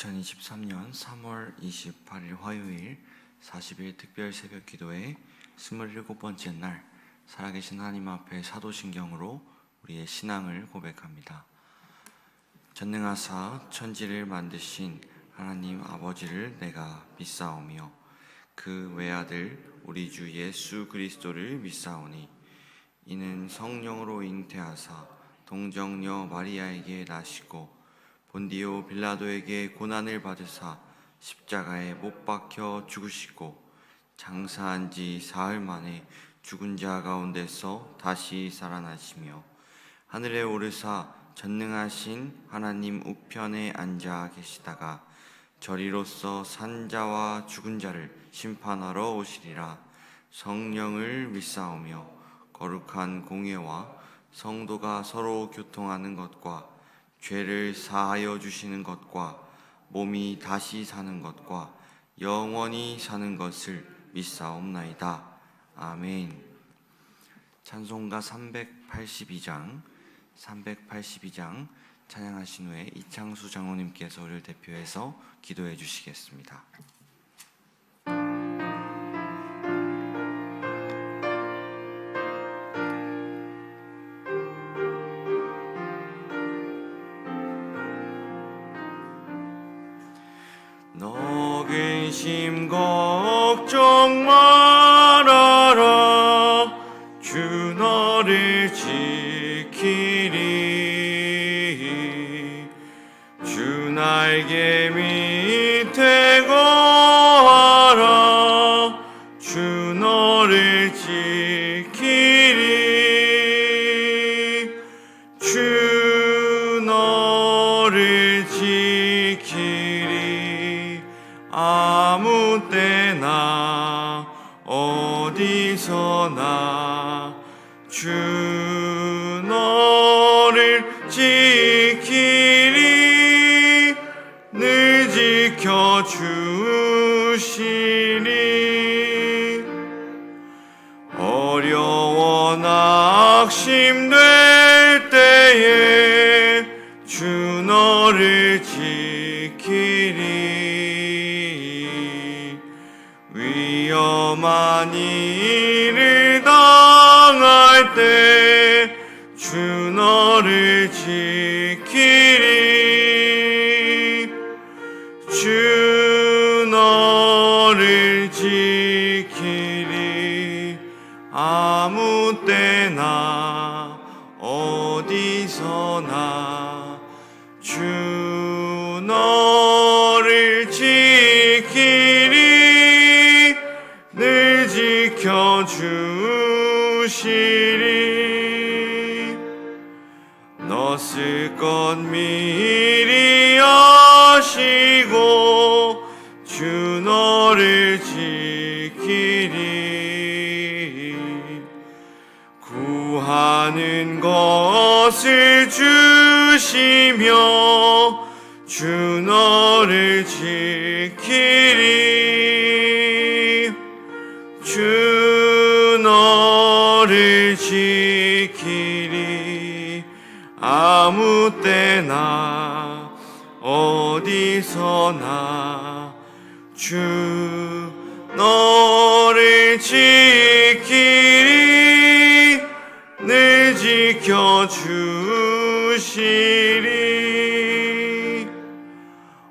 2023년 3월 28일 화요일 40일 특별 새벽 기도회 27번째 날, 살아계신 하나님 앞에 사도신경으로 우리의 신앙을 고백합니다. 전능하사 천지를 만드신 하나님 아버지를 내가 믿사오며 그 외아들 우리 주 예수 그리스도를 믿사오니 이는 성령으로 잉태하사 동정녀 마리아에게 나시고 본디오 빌라도에게 고난을 받으사 십자가에 못 박혀 죽으시고 장사한 지 사흘 만에 죽은 자 가운데서 다시 살아나시며 하늘에 오르사 전능하신 하나님 우편에 앉아 계시다가 저리로서 산 자와 죽은 자를 심판하러 오시리라. 성령을 믿사오며 거룩한 공예와 성도가 서로 교통하는 것과 죄를 사하여 주시는 것과 몸이 다시 사는 것과 영원히 사는 것을 믿사옵나이다. 아멘. 찬송가 382장 찬양하신 후에 이창수 장로님께서 우리를 대표해서 기도해 주시겠습니다. 너 근심 걱정 말아라. 주 너를 지키리. 주 날개 밑에 거하라. 주 너를 지키리. 주 너를 지키리. 아무 때나 어디서나 주 너를 지키리. 늘 지켜주시리. 어려워 낙심될 때에 주 너를 지키리. 위험한 일을 당할 때 주 너를 지키리. 주 너를 지키리. 아무 때나 어디서나 주 너를 지키리. 늘 지켜주시리. 너 쓸 것 미리 아시고 주 너를 지키리. 구하는 것을 주시며 주 너를 지키리. 주 너를 지키리. 아무 때나 어디서나 주 너를 지키리. 늘 지켜주시리.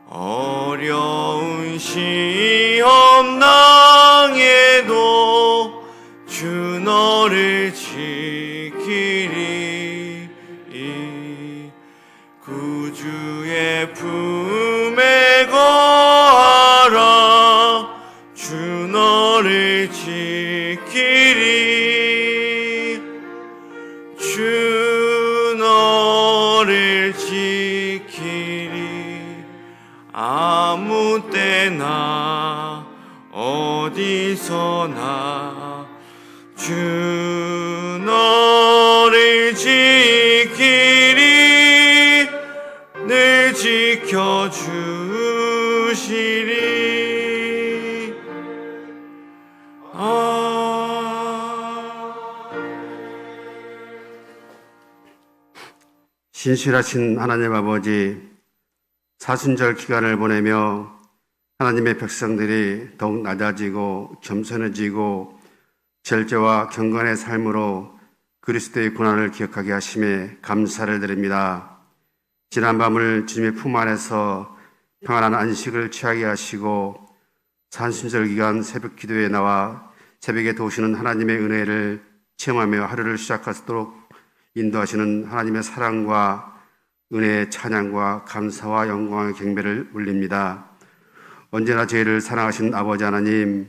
어려운 시험 당해도 주 너를 지키리. 구주의 품에 거하라. 주 너를 지키리. 주 너를 지키리. 아무 때나 어디서나 주 너를 지키리. 늘 지켜주시리. 신실하신 하나님 아버지, 사순절 기간을 보내며 하나님의 백성들이 더욱 낮아지고 겸손해지고 절제와 경건의 삶으로 그리스도의 고난을 기억하게 하심에 감사를 드립니다. 지난 밤을 주님의 품 안에서 평안한 안식을 취하게 하시고 사순절 기간 새벽 기도에 나와 새벽에 도우시는 하나님의 은혜를 체험하며 하루를 시작하도록 인도하시는 하나님의 사랑과 은혜의 찬양과 감사와 영광의 경배를 올립니다. 언제나 저희를 사랑하신 아버지 하나님,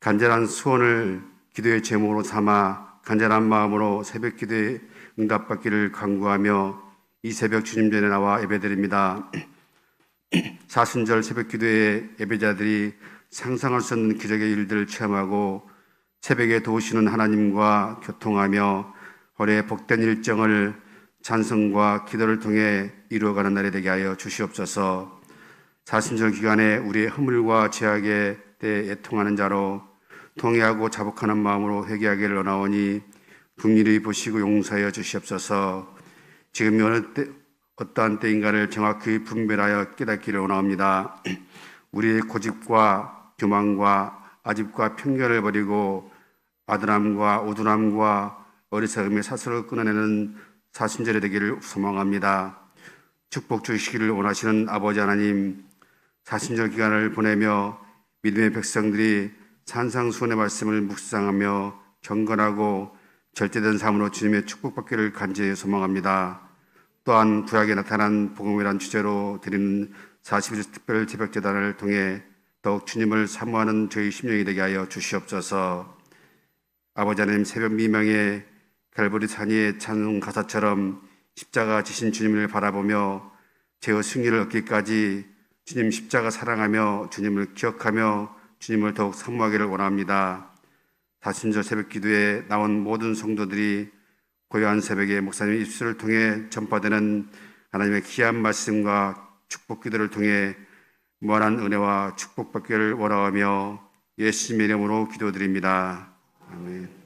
간절한 소원을 기도의 제목으로 삼아 간절한 마음으로 새벽 기도에 응답받기를 간구하며 이 새벽 주님 전에 나와 예배드립니다. 사순절 새벽 기도에 예배자들이 상상할 수 없는 기적의 일들을 체험하고 새벽에 도우시는 하나님과 교통하며 올해 복된 일정을 찬송과 기도를 통해 이루어가는 날이 되게 하여 주시옵소서. 사순절 기간에 우리의 허물과 죄악에 대해 애통하는 자로 통회하고 자복하는 마음으로 회개하기를 원하오니 긍휼히 보시고 용서하여 주시옵소서. 지금 어떠한 때인가를 정확히 분별하여 깨닫기를 원합니다. 우리의 고집과 교만과 아집과 편견을 버리고 아둔함과 우둔함과 어리석음의 사슬을 끊어내는 사순절이 되기를 소망합니다. 축복 주시기를 원하시는 아버지 하나님, 사순절 기간을 보내며 믿음의 백성들이 산상수훈의 말씀을 묵상하며 경건하고 절제된 삶으로 주님의 축복받기를 간절히 소망합니다. 또한 구약에 나타난 복음이란 주제로 드리는 40일 특별 새벽제단을 통해 더욱 주님을 사모하는 저희 심령이 되게 하여 주시옵소서. 아버지 하나님, 새벽 미명에 갈보리 산 위의 찬송 가사처럼 십자가 지신 주님을 바라보며 죄의 승리를 얻기까지 주님 십자가 사랑하며 주님을 기억하며 주님을 더욱 사모하기를 원합니다. 사순절 새벽 기도에 나온 모든 성도들이 고요한 새벽에 목사님의 입술을 통해 전파되는 하나님의 귀한 말씀과 축복 기도를 통해 무한한 은혜와 축복받기를 원하며 예수님의 이름으로 기도드립니다. 아멘.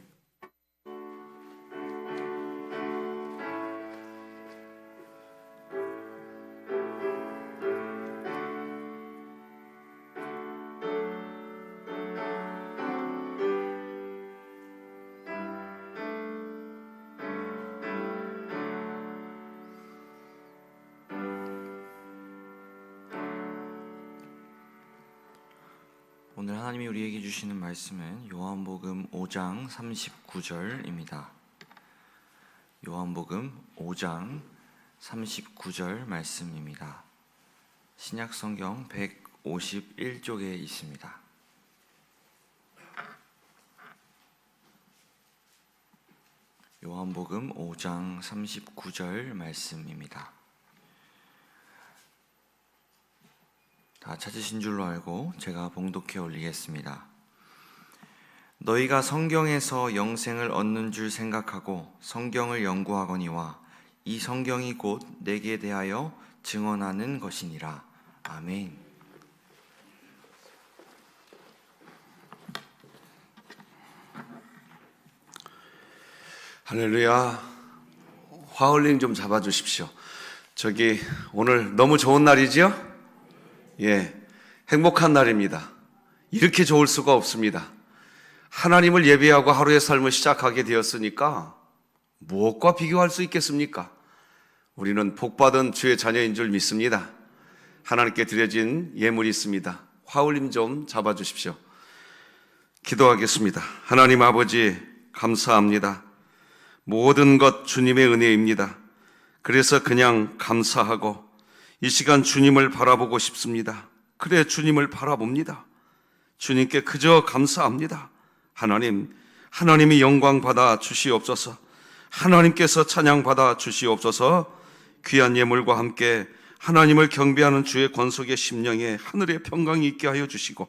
오늘 하나님이 우리에게 주시는 말씀은 요한복음 5장 39절입니다. 요한복음 5장 39절 말씀입니다. 신약성경 151쪽에 있습니다. 요한복음 5장 39절 말씀입니다. 다 찾으신 줄로 알고 제가 봉독해 올리겠습니다. 너희가 성경에서 영생을 얻는 줄 생각하고 성경을 연구하거니와 이 성경이 곧 내게 대하여 증언하는 것이니라. 아멘. 할렐루야. 화울링 좀 잡아주십시오. 저기 오늘 너무 좋은 날이죠? 예, 행복한 날입니다. 이렇게 좋을 수가 없습니다. 하나님을 예배하고 하루의 삶을 시작하게 되었으니까 무엇과 비교할 수 있겠습니까? 우리는 복받은 주의 자녀인 줄 믿습니다. 하나님께 드려진 예물이 있습니다. 화울림 좀 잡아주십시오. 기도하겠습니다. 하나님 아버지, 감사합니다. 모든 것 주님의 은혜입니다. 그래서 그냥 감사하고 이 시간 주님을 바라보고 싶습니다. 그래, 주님을 바라봅니다. 주님께 그저 감사합니다. 하나님이 영광 받아 주시옵소서. 하나님께서 찬양 받아 주시옵소서. 귀한 예물과 함께 하나님을 경배하는 주의 권속의 심령에 하늘의 평강이 있게 하여 주시고,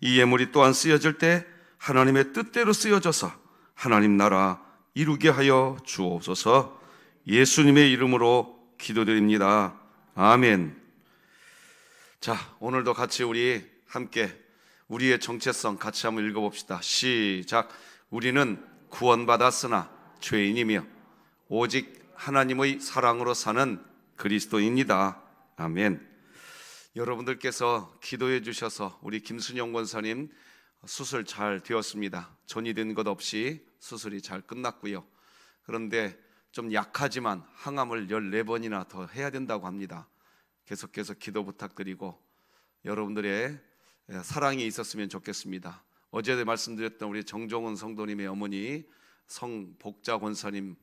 이 예물이 또한 쓰여질 때 하나님의 뜻대로 쓰여져서 하나님 나라 이루게 하여 주옵소서. 예수님의 이름으로 기도드립니다. 아멘. 자, 오늘도 같이 우리 함께 우리의 정체성 같이 한번 읽어봅시다. 시작. 우리는 구원받았으나 죄인이며 오직 하나님의 사랑으로 사는 그리스도인이다. 아멘. 여러분들께서 기도해 주셔서 우리 김순영 권사님 수술 잘 되었습니다. 전이 된 것 없이 수술이 잘 끝났고요. 그런데 좀 약하지만 항암을 14번이나 더 해야 된다고 합니다. 계속해서 기도 부탁드리고 여러분들의 사랑이 있었으면 좋겠습니다. 어제 말씀드렸던 우리 정종원 성도님의 어머니 성복자 권사님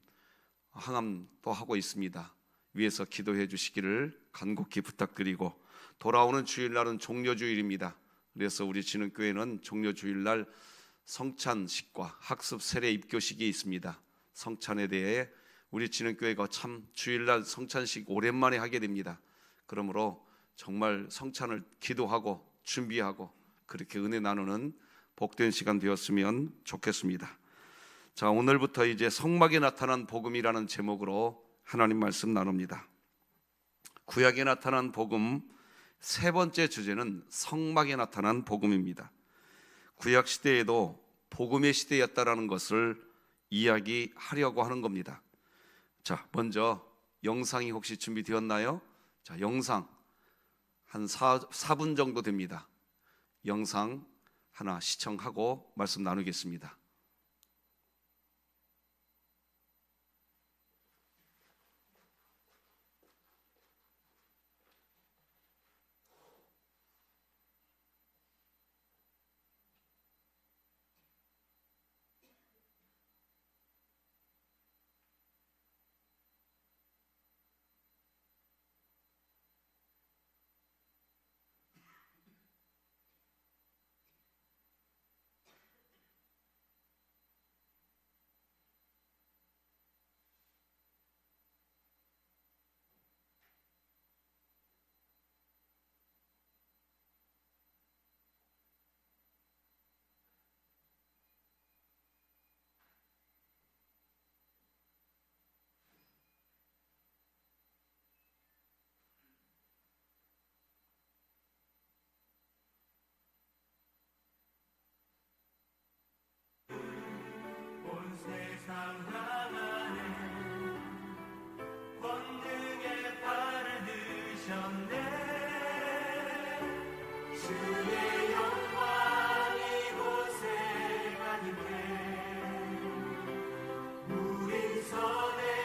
항암도 하고 있습니다. 위에서 기도해 주시기를 간곡히 부탁드리고, 돌아오는 주일날은 종료주일입니다. 그래서 우리 진흥교회는 종료주일날 성찬식과 학습 세례 입교식이 있습니다. 성찬에 대해 우리 진흥교회가 참 주일날 성찬식 오랜만에 하게 됩니다. 그러므로 정말 성찬을 기도하고 준비하고 그렇게 은혜 나누는 복된 시간 되었으면 좋겠습니다. 자, 오늘부터 이제 성막에 나타난 복음이라는 제목으로 하나님 말씀 나눕니다. 구약에 나타난 복음 세 번째 주제는 성막에 나타난 복음입니다. 구약 시대에도 복음의 시대였다라는 것을 이야기하려고 하는 겁니다. 자, 먼저 영상이 혹시 준비되었나요? 자, 영상 한 4분 정도 됩니다. 영상 하나 시청하고 말씀 나누겠습니다. 손에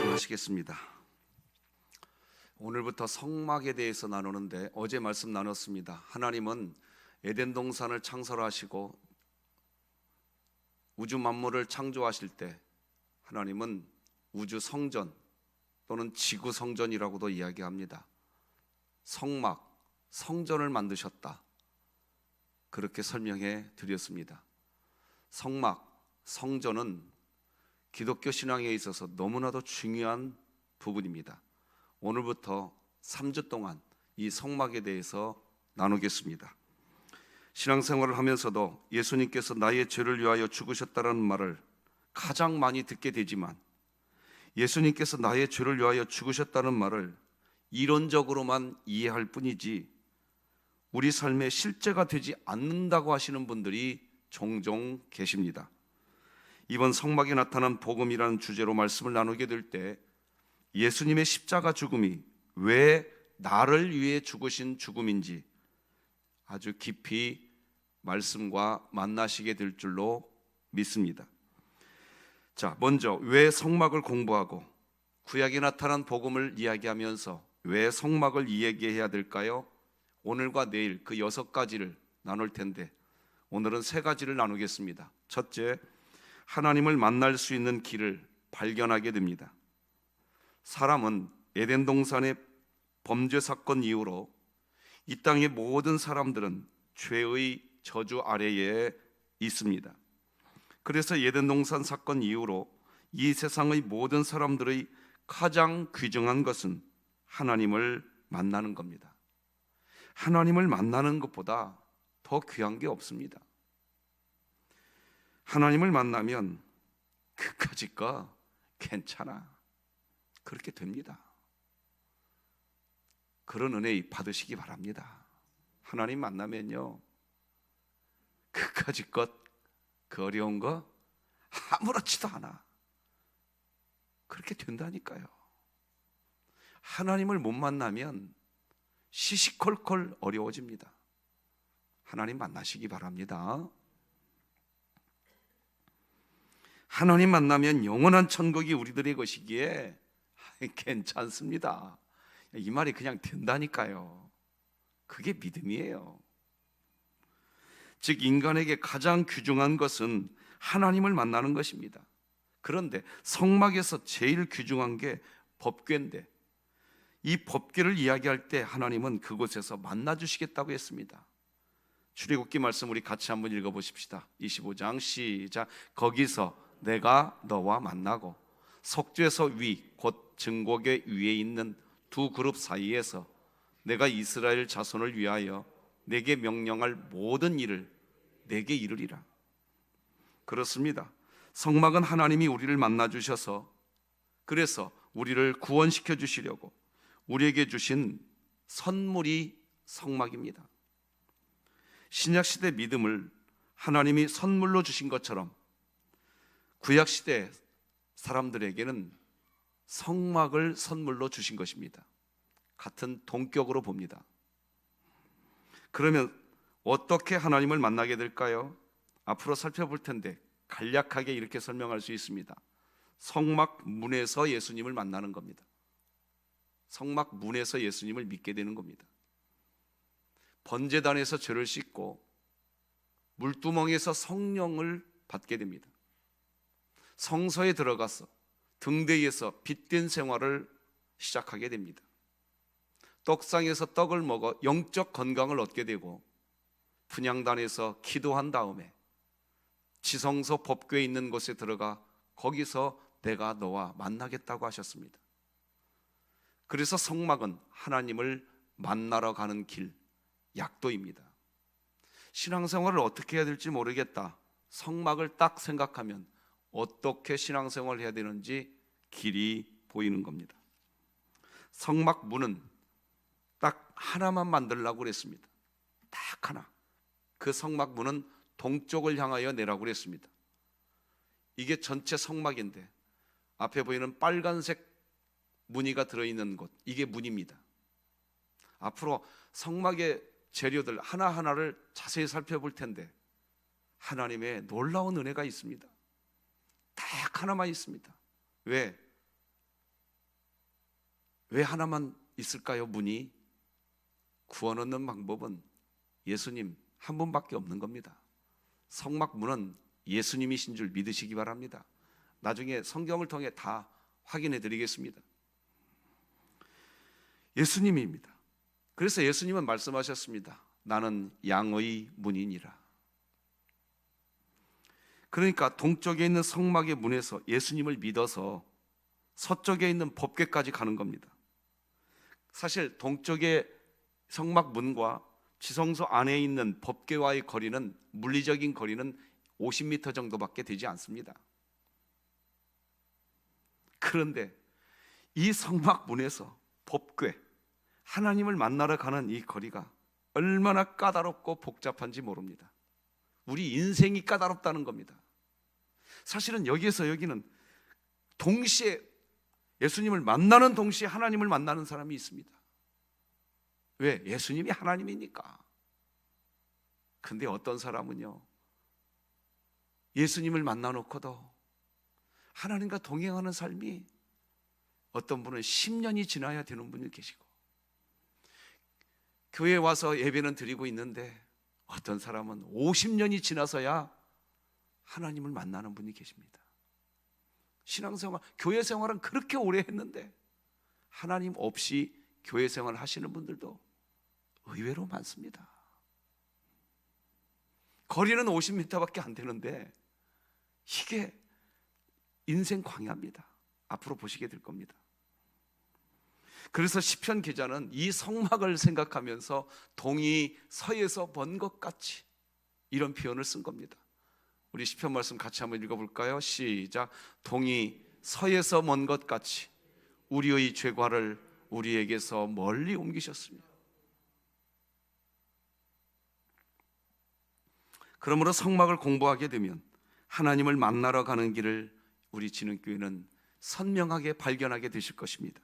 말씀하시겠습니다. 오늘부터 성막에 대해서 나누는데 어제 말씀 나눴습니다. 하나님은 에덴 동산을 창설하시고 우주 만물을 창조하실 때 하나님은 우주 성전 또는 지구 성전이라고도 이야기합니다. 성막, 성전을 만드셨다. 그렇게 설명해 드렸습니다. 성막, 성전은 기독교 신앙에 있어서 너무나도 중요한 부분입니다. 오늘부터 3주 동안 이 성막에 대해서 나누겠습니다. 신앙생활을 하면서도 예수님께서 나의 죄를 위하여 죽으셨다는 말을 가장 많이 듣게 되지만 예수님께서 나의 죄를 위하여 죽으셨다는 말을 이론적으로만 이해할 뿐이지 우리 삶에 실제가 되지 않는다고 하시는 분들이 종종 계십니다. 이번 성막에 나타난 복음이라는 주제로 말씀을 나누게 될 때 예수님의 십자가 죽음이 왜 나를 위해 죽으신 죽음인지 아주 깊이 말씀과 만나시게 될 줄로 믿습니다. 자, 먼저 왜 성막을 공부하고 구약에 나타난 복음을 이야기하면서 왜 성막을 이야기해야 될까요? 오늘과 내일 그 6가지를 나눌 텐데 오늘은 3가지를 나누겠습니다. 첫째, 하나님을 만날 수 있는 길을 발견하게 됩니다. 사람은 에덴 동산의 범죄 사건 이후로 이 땅의 모든 사람들은 죄의 저주 아래에 있습니다. 그래서 에덴 동산 사건 이후로 이 세상의 모든 사람들의 가장 귀중한 것은 하나님을 만나는 겁니다. 하나님을 만나는 것보다 더 귀한 게 없습니다. 하나님을 만나면 그까짓 거 괜찮아. 그렇게 됩니다. 그런 은혜 받으시기 바랍니다. 하나님 만나면요, 그까짓 것, 그 어려운 거 아무렇지도 않아. 그렇게 된다니까요. 하나님을 못 만나면 시시콜콜 어려워집니다. 하나님 만나시기 바랍니다. 하나님 만나면 영원한 천국이 우리들의 것이기에 괜찮습니다. 이 말이 그냥 된다니까요. 그게 믿음이에요. 즉 인간에게 가장 귀중한 것은 하나님을 만나는 것입니다. 그런데 성막에서 제일 귀중한 게 법궤인데 이 법궤를 이야기할 때 하나님은 그곳에서 만나 주시겠다고 했습니다. 출애굽기 말씀 우리 같이 한번 읽어보십시다. 25장 시작. 거기서 내가 너와 만나고 석죄서 위 곧 증거궤 위에 있는 두 그룹 사이에서 내가 이스라엘 자손을 위하여 내게 명령할 모든 일을 내게 이르리라. 그렇습니다. 성막은 하나님이 우리를 만나 주셔서 그래서 우리를 구원시켜 주시려고 우리에게 주신 선물이 성막입니다. 신약시대 믿음을 하나님이 선물로 주신 것처럼 구약시대 사람들에게는 성막을 선물로 주신 것입니다. 같은 동격으로 봅니다. 그러면 어떻게 하나님을 만나게 될까요? 앞으로 살펴볼 텐데 간략하게 이렇게 설명할 수 있습니다. 성막 문에서 예수님을 만나는 겁니다. 성막 문에서 예수님을 믿게 되는 겁니다. 번제단에서 죄를 씻고 물두멍에서 성령을 받게 됩니다. 성서에 들어가서 등대에서 빛된 생활을 시작하게 됩니다. 떡상에서 떡을 먹어 영적 건강을 얻게 되고 분향단에서 기도한 다음에 지성소 법궤에 있는 곳에 들어가 거기서 내가 너와 만나겠다고 하셨습니다. 그래서 성막은 하나님을 만나러 가는 길, 약도입니다. 신앙생활을 어떻게 해야 될지 모르겠다. 성막을 딱 생각하면 어떻게 신앙생활을 해야 되는지 길이 보이는 겁니다. 성막 문은 딱 하나만 만들려고 그랬습니다. 딱 하나. 그 성막 문은 동쪽을 향하여 내라고 그랬습니다. 이게 전체 성막인데 앞에 보이는 빨간색 무늬가 들어있는 곳, 이게 문입니다. 앞으로 성막의 재료들 하나하나를 자세히 살펴볼 텐데 하나님의 놀라운 은혜가 있습니다. 딱 하나만 있습니다. 왜? 왜 하나만 있을까요? 문이. 구원 얻는 방법은 예수님 한 분밖에 없는 겁니다. 성막문은 예수님이신 줄 믿으시기 바랍니다. 나중에 성경을 통해 다 확인해 드리겠습니다. 예수님입니다. 그래서 예수님은 말씀하셨습니다. 나는 양의 문이니라. 그러니까 동쪽에 있는 성막의 문에서 예수님을 믿어서 서쪽에 있는 법궤까지 가는 겁니다. 사실 동쪽의 성막 문과 지성소 안에 있는 법궤와의 거리는, 물리적인 거리는 50m 정도밖에 되지 않습니다. 그런데 이 성막 문에서 법궤, 하나님을 만나러 가는 이 거리가 얼마나 까다롭고 복잡한지 모릅니다. 우리 인생이 까다롭다는 겁니다. 사실은 여기에서 여기는 동시에 예수님을 만나는 동시에 하나님을 만나는 사람이 있습니다. 왜? 예수님이 하나님이니까. 근데 어떤 사람은요, 예수님을 만나놓고도 하나님과 동행하는 삶이, 어떤 분은 10년이 지나야 되는 분이 계시고, 교회에 와서 예배는 드리고 있는데 어떤 사람은 50년이 지나서야 하나님을 만나는 분이 계십니다. 신앙생활, 교회 생활은 그렇게 오래 했는데 하나님 없이 교회 생활 하시는 분들도 의외로 많습니다. 거리는 50m밖에 안 되는데 이게 인생 광야입니다. 앞으로 보시게 될 겁니다. 그래서 시편 기자는 이 성막을 생각하면서 동이 서에서 먼 것 같이, 이런 표현을 쓴 겁니다. 우리 시편 말씀 같이 한번 읽어볼까요? 시작. 동이 서에서 먼 것 같이 우리의 죄과를 우리에게서 멀리 옮기셨습니다. 그러므로 성막을 공부하게 되면 하나님을 만나러 가는 길을 우리 진흥교회는 선명하게 발견하게 되실 것입니다.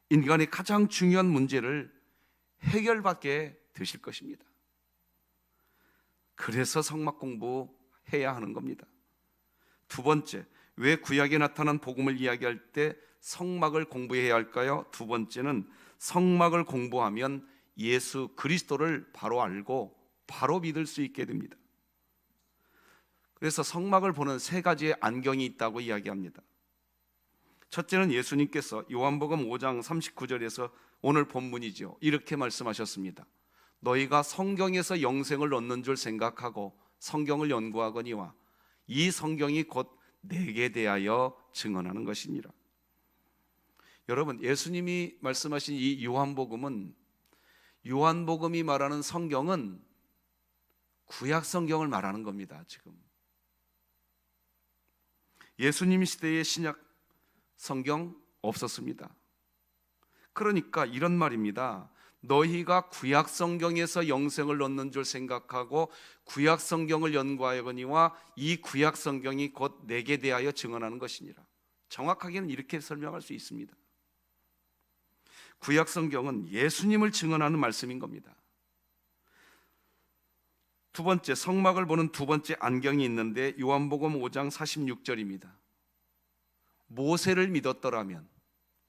인간의 가장 중요한 문제를 해결받게 되실 것입니다. 그래서 성막 공부해야 하는 겁니다. 두 번째, 왜 구약에 나타난 복음을 이야기할 때 성막을 공부해야 할까요? 두 번째는 성막을 공부하면 예수 그리스도를 바로 알고 바로 믿을 수 있게 됩니다. 그래서 성막을 보는 세 가지의 안경이 있다고 이야기합니다. 첫째는 예수님께서 요한복음 5장 39절에서 오늘 본문이죠. 이렇게 말씀하셨습니다. 너희가 성경에서 영생을 얻는 줄 생각하고 성경을 연구하거니와 이 성경이 곧 내게 대하여 증언하는 것이니라. 여러분, 예수님이 말씀하신 이 요한복음은, 요한복음이 말하는 성경은 구약 성경을 말하는 겁니다. 지금 예수님 시대의 신약 성경 없었습니다. 그러니까 이런 말입니다. 너희가 구약 성경에서 영생을 얻는 줄 생각하고 구약 성경을 연구하거니와 이 구약 성경이 곧 내게 대하여 증언하는 것이니라. 정확하게는 이렇게 설명할 수 있습니다. 구약 성경은 예수님을 증언하는 말씀인 겁니다. 두 번째, 성막을 보는 두 번째 안경이 있는데 요한복음 5장 46절입니다. 모세를 믿었더라면,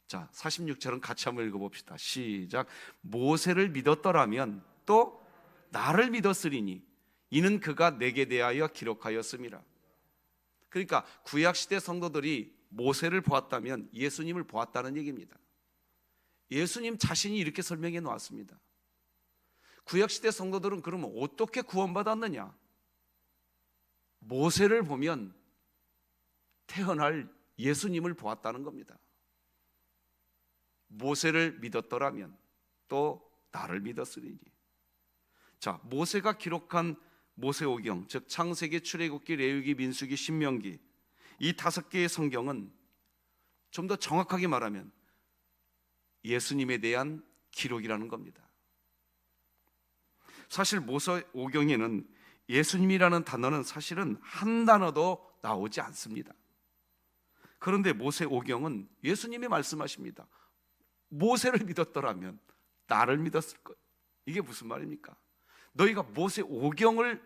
자 46절은 같이 한번 읽어봅시다. 시작. 모세를 믿었더라면 또 나를 믿었으리니 이는 그가 내게 대하여 기록하였음이라. 그러니까 구약시대 성도들이 모세를 보았다면 예수님을 보았다는 얘기입니다. 예수님 자신이 이렇게 설명해 놓았습니다. 구약시대 성도들은 그러면 어떻게 구원받았느냐? 모세를 보면 태어날 예수님을 보았다는 겁니다. 모세를 믿었더라면 또 나를 믿었으리니. 자, 모세가 기록한 모세오경, 즉 창세기, 출애굽기, 레위기, 민수기, 신명기, 이 5개의 성경은 좀 더 정확하게 말하면 예수님에 대한 기록이라는 겁니다. 사실 모세오경에는 예수님이라는 단어는 사실은 한 단어도 나오지 않습니다. 그런데 모세오경은 예수님이 말씀하십니다. 모세를 믿었더라면 나를 믿었을 것. 이게 무슨 말입니까? 너희가 모세오경을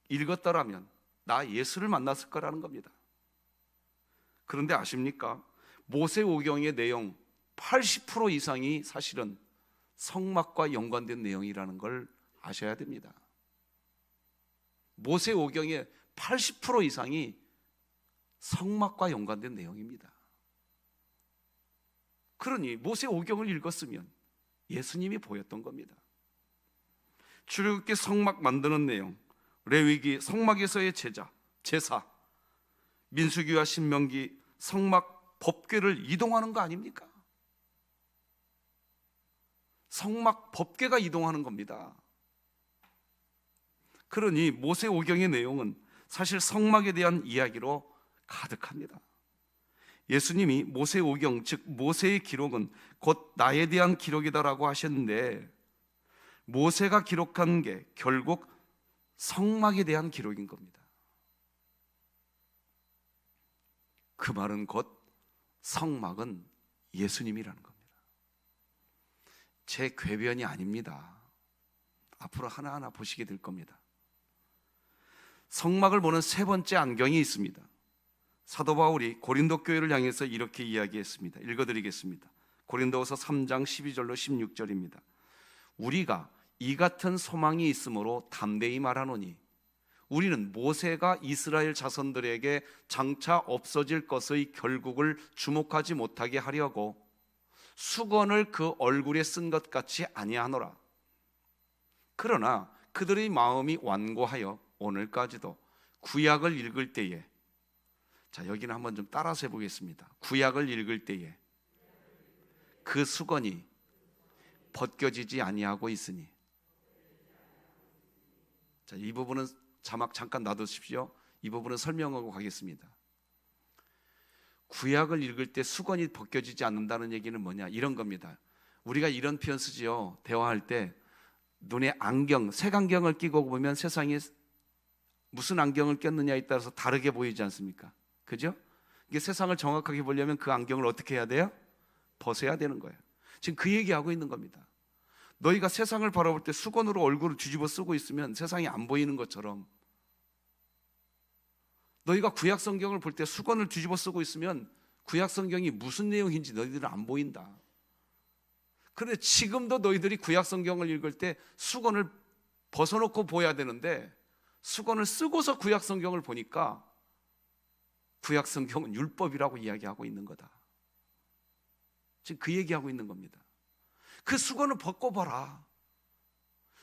읽었더라면 나 예수를 만났을 거라는 겁니다. 그런데 아십니까? 모세오경의 내용 80% 이상이 사실은 성막과 연관된 내용이라는 걸 아셔야 됩니다. 모세오경의 80% 이상이 성막과 연관된 내용입니다. 그러니 모세오경을 읽었으면 예수님이 보였던 겁니다. 출애굽기 성막 만드는 내용, 레위기 성막에서의 제사, 민수기와 신명기 성막 법궤를 이동하는 거 아닙니까? 성막 법궤가 이동하는 겁니다. 그러니 모세오경의 내용은 사실 성막에 대한 이야기로 가득합니다. 예수님이 모세오경, 즉 모세의 기록은 곧 나에 대한 기록이다라고 하셨는데, 모세가 기록한 게 결국 성막에 대한 기록인 겁니다. 그 말은 곧 성막은 예수님이라는 겁니다. 제 궤변이 아닙니다. 앞으로 하나하나 보시게 될 겁니다. 성막을 보는 세 번째 안경이 있습니다. 사도 바울이 고린도 교회를 향해서 이렇게 이야기했습니다. 읽어드리겠습니다. 고린도후서 3장 12절로 16절입니다. 우리가 이 같은 소망이 있으므로 담대히 말하노니 우리는 모세가 이스라엘 자손들에게 장차 없어질 것의 결국을 주목하지 못하게 하려고 수건을 그 얼굴에 쓴 것 같이 아니하노라. 그러나 그들의 마음이 완고하여 오늘까지도 구약을 읽을 때에, 자 여기는 한번 좀 따라서 해보겠습니다. 구약을 읽을 때에 그 수건이 벗겨지지 아니하고 있으니, 자, 이 부분은 자막 잠깐 놔두십시오. 이 부분은 설명하고 가겠습니다. 구약을 읽을 때 수건이 벗겨지지 않는다는 얘기는 뭐냐, 이런 겁니다. 우리가 이런 표현 쓰지요. 대화할 때 눈에 안경, 색안경을 끼고 보면 세상에 무슨 안경을 꼈느냐에 따라서 다르게 보이지 않습니까? 그죠? 이게 세상을 정확하게 보려면 그 안경을 어떻게 해야 돼요? 벗어야 되는 거예요. 지금 그 얘기하고 있는 겁니다. 너희가 세상을 바라볼 때 수건으로 얼굴을 뒤집어 쓰고 있으면 세상이 안 보이는 것처럼, 너희가 구약 성경을 볼 때 수건을 뒤집어 쓰고 있으면 구약 성경이 무슨 내용인지 너희들은 안 보인다. 그런데 지금도 너희들이 구약 성경을 읽을 때 수건을 벗어놓고 보여야 되는데 수건을 쓰고서 구약 성경을 보니까 구약 성경은 율법이라고 이야기하고 있는 거다. 지금 그 얘기하고 있는 겁니다. 그 수건을 벗고 봐라.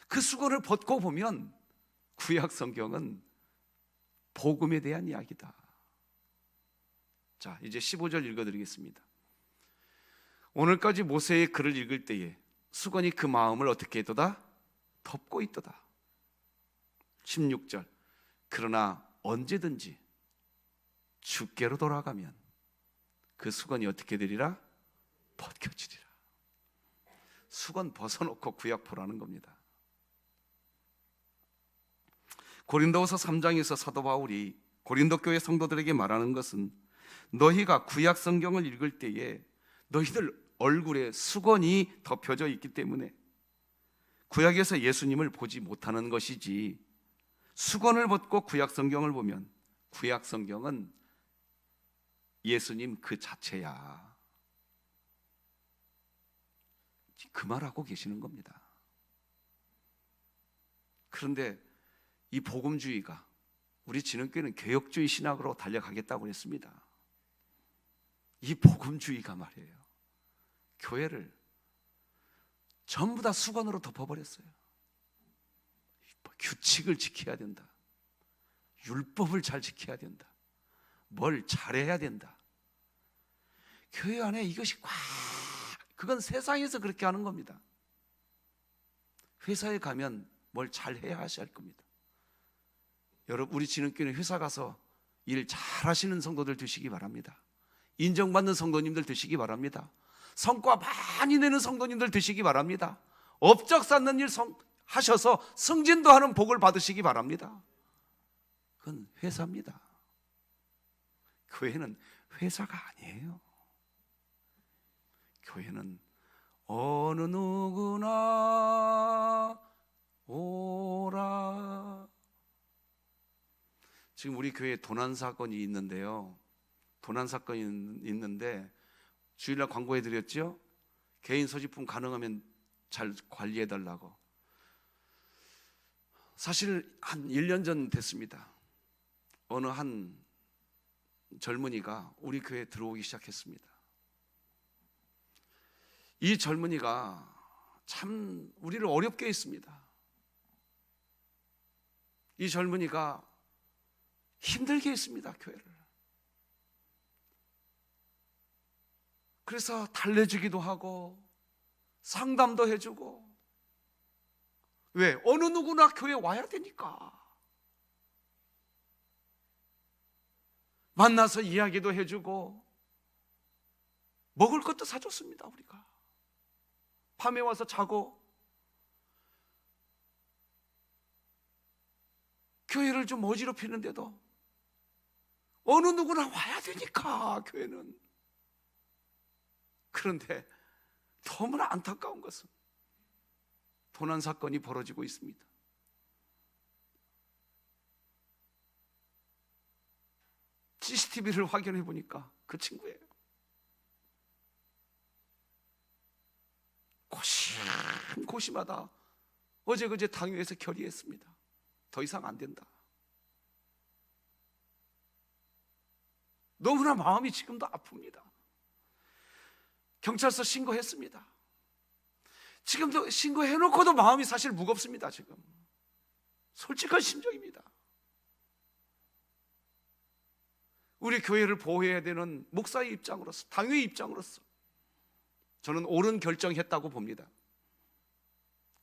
그 수건을 벗고 보면 구약 성경은 복음에 대한 이야기다. 자, 이제 15절 읽어드리겠습니다. 오늘까지 모세의 글을 읽을 때에 수건이 그 마음을 어떻게 했도다? 덮고 있도다. 16절. 그러나 언제든지 주께로 돌아가면 그 수건이 어떻게 되리라? 벗겨지리라. 수건 벗어놓고 구약 보라는 겁니다. 고린도후서 3장에서 사도 바울이 고린도 교회 성도들에게 말하는 것은, 너희가 구약 성경을 읽을 때에 너희들 얼굴에 수건이 덮여져 있기 때문에 구약에서 예수님을 보지 못하는 것이지, 수건을 벗고 구약 성경을 보면 구약 성경은 예수님 그 자체야. 그 말하고 계시는 겁니다. 그런데 이 복음주의가, 우리 진흥교회는 개혁주의 신학으로 달려가겠다고 했습니다. 이 복음주의가 말이에요, 교회를 전부 다 수건으로 덮어버렸어요. 규칙을 지켜야 된다, 율법을 잘 지켜야 된다, 뭘 잘해야 된다. 교회 안에 이것이 꽉, 그건 세상에서 그렇게 하는 겁니다. 회사에 가면 뭘 잘해야 하셔야 할 겁니다. 여러분, 우리 진흥교회는 회사 가서 일 잘하시는 성도들 되시기 바랍니다. 인정받는 성도님들 되시기 바랍니다. 성과 많이 내는 성도님들 되시기 바랍니다. 업적 쌓는 일 하셔서 승진도 하는 복을 받으시기 바랍니다. 그건 회사입니다. 교회는 회사가 아니에요. 교회는 어느 누구나 오라. 지금 우리 교회에 도난 사건이 있는데요. 도난 사건이 있는데 주일날 광고해 드렸죠? 개인 소지품 가능하면 잘 관리해 달라고. 사실 한 1년 전 됐습니다. 어느 한 젊은이가 우리 교회에 들어오기 시작했습니다. 이 젊은이가 참 우리를 어렵게 했습니다. 이 젊은이가 힘들게 했습니다, 교회를. 그래서 달래주기도 하고 상담도 해주고. 왜? 어느 누구나 교회 와야 되니까. 만나서 이야기도 해주고 먹을 것도 사줬습니다. 우리가 밤에 와서 자고 교회를 좀 어지럽히는데도 어느 누구나 와야 되니까, 교회는. 그런데 너무나 안타까운 것은 도난 사건이 벌어지고 있습니다. CCTV를 확인해 보니까 그 친구예요. 고시마다 어제 그제 당회에서 결의했습니다. 더 이상 안 된다. 너무나 마음이 지금도 아픕니다. 경찰서 신고했습니다. 지금도 신고해놓고도 마음이 사실 무겁습니다. 지금 솔직한 심정입니다. 우리 교회를 보호해야 되는 목사의 입장으로서, 당회의 입장으로서 저는 옳은 결정했다고 봅니다.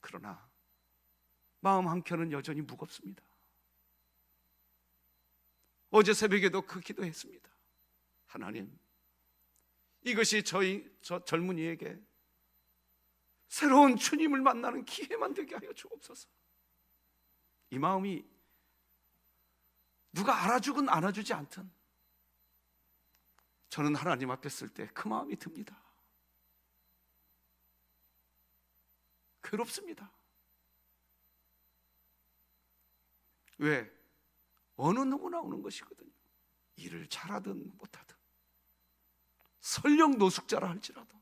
그러나 마음 한켠은 여전히 무겁습니다. 어제 새벽에도 그 기도했습니다. 하나님, 이것이 저 젊은이에게 새로운 주님을 만나는 기회만 되게 하여 주옵소서. 이 마음이 누가 알아주건 안아주지 않든 저는 하나님 앞에 쓸 때 그 마음이 듭니다. 괴롭습니다. 왜? 어느 누구나 오는 것이거든요. 일을 잘하든 못하든, 설령 노숙자라 할지라도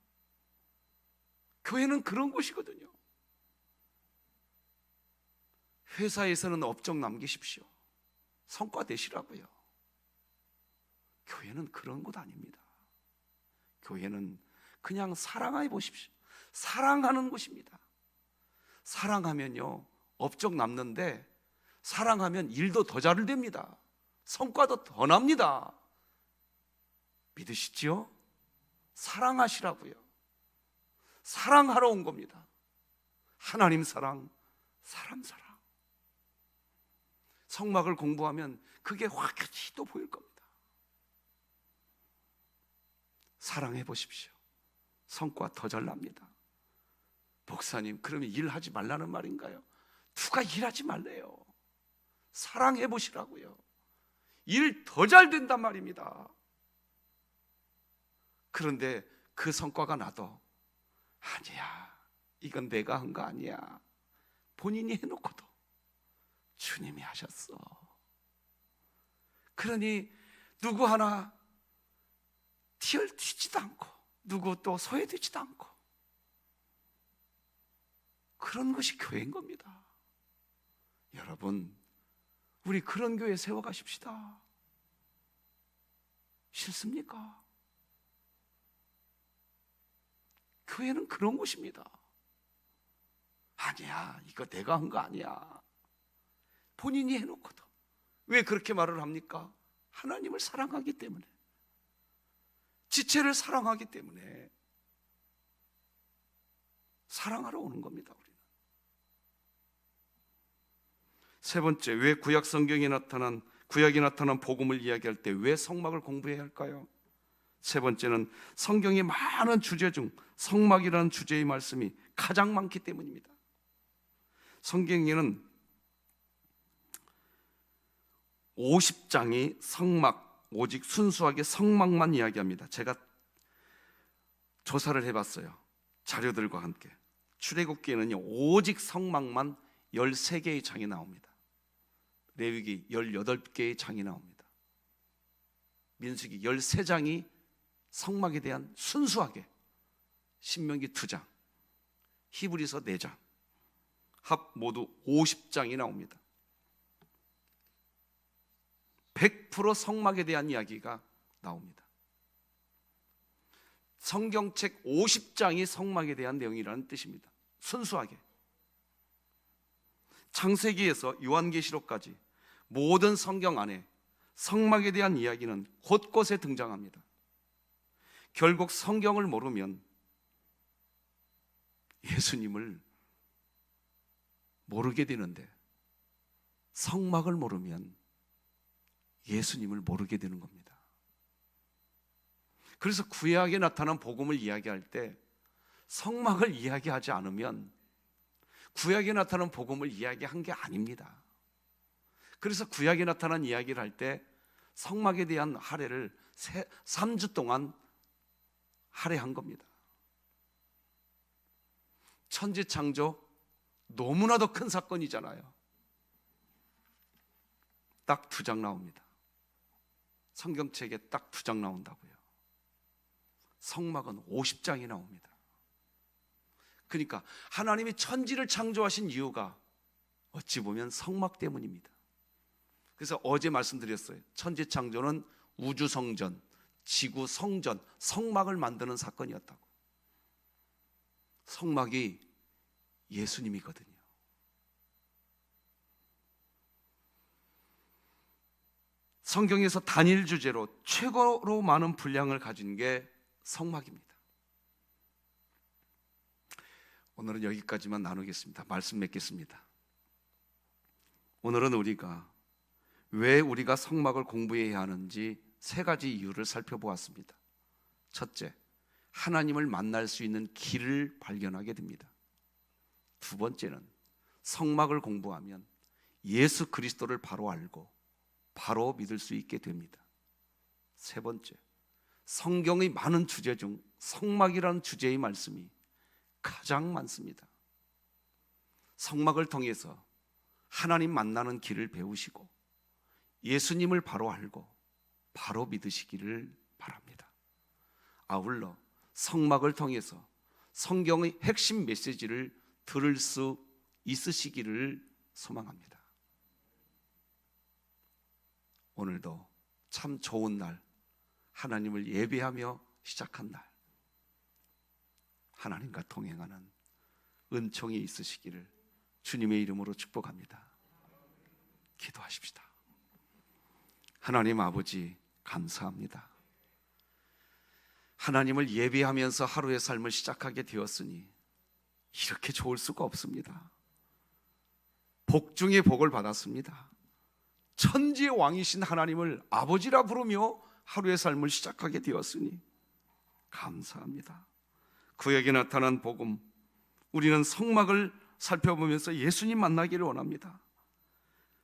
교회는 그런 곳이거든요. 회사에서는 업적 남기십시오. 성과 내시라고요. 교회는 그런 곳 아닙니다. 교회는 그냥 사랑해 보십시오. 사랑하는 곳입니다. 사랑하면요, 업적 남는데, 사랑하면 일도 더 잘 됩니다. 성과도 더 납니다. 믿으시지요? 사랑하시라고요. 사랑하러 온 겁니다. 하나님 사랑, 사람 사랑. 성막을 공부하면 그게 확연히 또 보일 겁니다. 사랑해 보십시오. 성과 더 잘 납니다. 목사님, 그러면 일하지 말라는 말인가요? 누가 일하지 말래요? 사랑해 보시라고요. 일 더 잘 된단 말입니다. 그런데 그 성과가 나도 아니야, 이건 내가 한 거 아니야, 본인이 해놓고도 주님이 하셨어. 그러니 누구 하나 튀지도 않고 누구 또 소외되지도 않고, 그런 것이 교회인 겁니다. 여러분, 우리 그런 교회 세워가십시다. 싫습니까? 교회는 그런 곳입니다. 아니야, 이거 내가 한 거 아니야, 본인이 해놓고도. 왜 그렇게 말을 합니까? 하나님을 사랑하기 때문에, 지체를 사랑하기 때문에 사랑하러 오는 겁니다. 우리는. 세 번째, 왜 구약이 나타난 복음을 이야기할 때 왜 성막을 공부해야 할까요? 세 번째는 성경의 많은 주제 중 성막이라는 주제의 말씀이 가장 많기 때문입니다. 성경에는 50장이 성막, 오직 순수하게 성막만 이야기합니다. 제가 조사를 해봤어요. 자료들과 함께. 출애굽기에는요, 오직 성막만 13개의 장이 나옵니다. 레위기 18개의 장이 나옵니다. 민수기 13장이 성막에 대한 순수하게 신명기 2장, 히브리서 4장, 합 모두 50장이 나옵니다. 100% 성막에 대한 이야기가 나옵니다. 성경책 50장이 성막에 대한 내용이라는 뜻입니다. 순수하게 창세기에서 요한계시록까지 모든 성경 안에 성막에 대한 이야기는 곳곳에 등장합니다. 결국 성경을 모르면 예수님을 모르게 되는데, 성막을 모르면 예수님을 모르게 되는 겁니다. 그래서 구약에 나타난 복음을 이야기할 때 성막을 이야기하지 않으면 구약에 나타난 복음을 이야기한 게 아닙니다. 그래서 구약에 나타난 이야기를 할 때 성막에 대한 할애를 3주 동안 할애한 겁니다. 천지창조 너무나도 큰 사건이잖아요. 딱 2장 나옵니다. 성경책에 딱 2장 나온다고요. 성막은 50장이 나옵니다. 그러니까 하나님이 천지를 창조하신 이유가 어찌 보면 성막 때문입니다. 그래서 어제 말씀드렸어요. 천지 창조는 우주 성전, 지구 성전, 성막을 만드는 사건이었다고. 성막이 예수님이거든요. 성경에서 단일 주제로 최고로 많은 분량을 가진 게 성막입니다. 오늘은 여기까지만 나누겠습니다. 말씀 맺겠습니다. 오늘은 왜 우리가 성막을 공부해야 하는지 3가지 이유를 살펴보았습니다. 첫째, 하나님을 만날 수 있는 길을 발견하게 됩니다. 두 번째는 성막을 공부하면 예수 그리스도를 바로 알고 바로 믿을 수 있게 됩니다. 세 번째, 성경의 많은 주제 중 성막이라는 주제의 말씀이 가장 많습니다. 성막을 통해서 하나님 만나는 길을 배우시고 예수님을 바로 알고 바로 믿으시기를 바랍니다. 아울러 성막을 통해서 성경의 핵심 메시지를 들을 수 있으시기를 소망합니다. 오늘도 참 좋은 날, 하나님을 예배하며 시작한 날, 하나님과 동행하는 은총이 있으시기를 주님의 이름으로 축복합니다. 기도하십시다. 하나님 아버지, 감사합니다. 하나님을 예배하면서 하루의 삶을 시작하게 되었으니 이렇게 좋을 수가 없습니다. 복 중에 복을 받았습니다. 천지의 왕이신 하나님을 아버지라 부르며 하루의 삶을 시작하게 되었으니 감사합니다. 구약에 나타난 복음, 우리는 성막을 살펴보면서 예수님 만나기를 원합니다.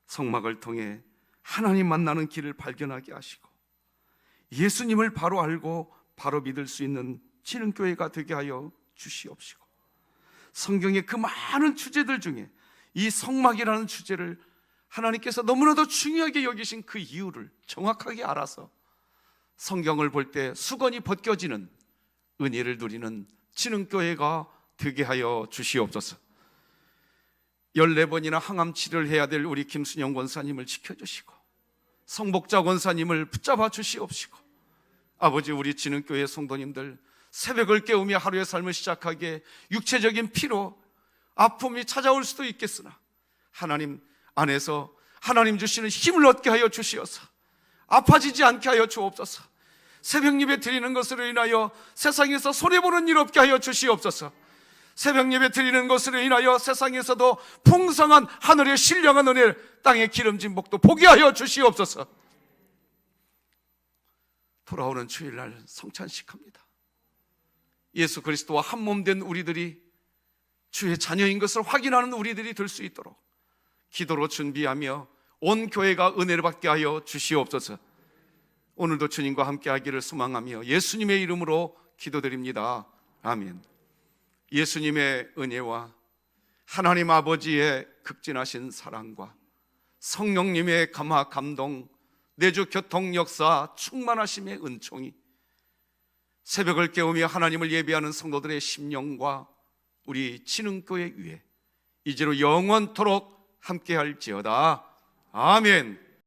성막을 통해 하나님 만나는 길을 발견하게 하시고 예수님을 바로 알고 바로 믿을 수 있는 지능교회가 되게 하여 주시옵시고, 성경의 그 많은 주제들 중에 이 성막이라는 주제를 하나님께서 너무나도 중요하게 여기신 그 이유를 정확하게 알아서 성경을 볼 때 수건이 벗겨지는 은혜를 누리는 지능교회가 되게 하여 주시옵소서. 14번이나 항암 치료를 해야 될 우리 김순영 권사님을 지켜주시고 성복자 권사님을 붙잡아 주시옵시고, 아버지, 우리 지능교회 성도님들 새벽을 깨우며 하루의 삶을 시작하기에 육체적인 피로 아픔이 찾아올 수도 있겠으나 하나님 안에서 하나님 주시는 힘을 얻게 하여 주시어서 아파지지 않게 하여 주옵소서. 새벽 예배 드리는 것으로 인하여 세상에서 손해보는 일 없게 하여 주시옵소서. 새벽 예배 드리는 것으로 인하여 세상에서도 풍성한 하늘의 신령한 은혜를, 땅의 기름진 복도 보게 하여 주시옵소서. 돌아오는 주일날 성찬식합니다. 예수 그리스도와 한 몸 된 우리들이 주의 자녀인 것을 확인하는 우리들이 될 수 있도록 기도로 준비하며 온 교회가 은혜를 받게 하여 주시옵소서. 오늘도 주님과 함께 하기를 소망하며 예수님의 이름으로 기도드립니다. 아멘. 예수님의 은혜와 하나님 아버지의 극진하신 사랑과 성령님의 감화 감동, 내주 교통 역사 충만하심의 은총이 새벽을 깨우며 하나님을 예배하는 성도들의 심령과 우리 진흥교회 위에 이제로 영원토록 함께할지어다. 아멘.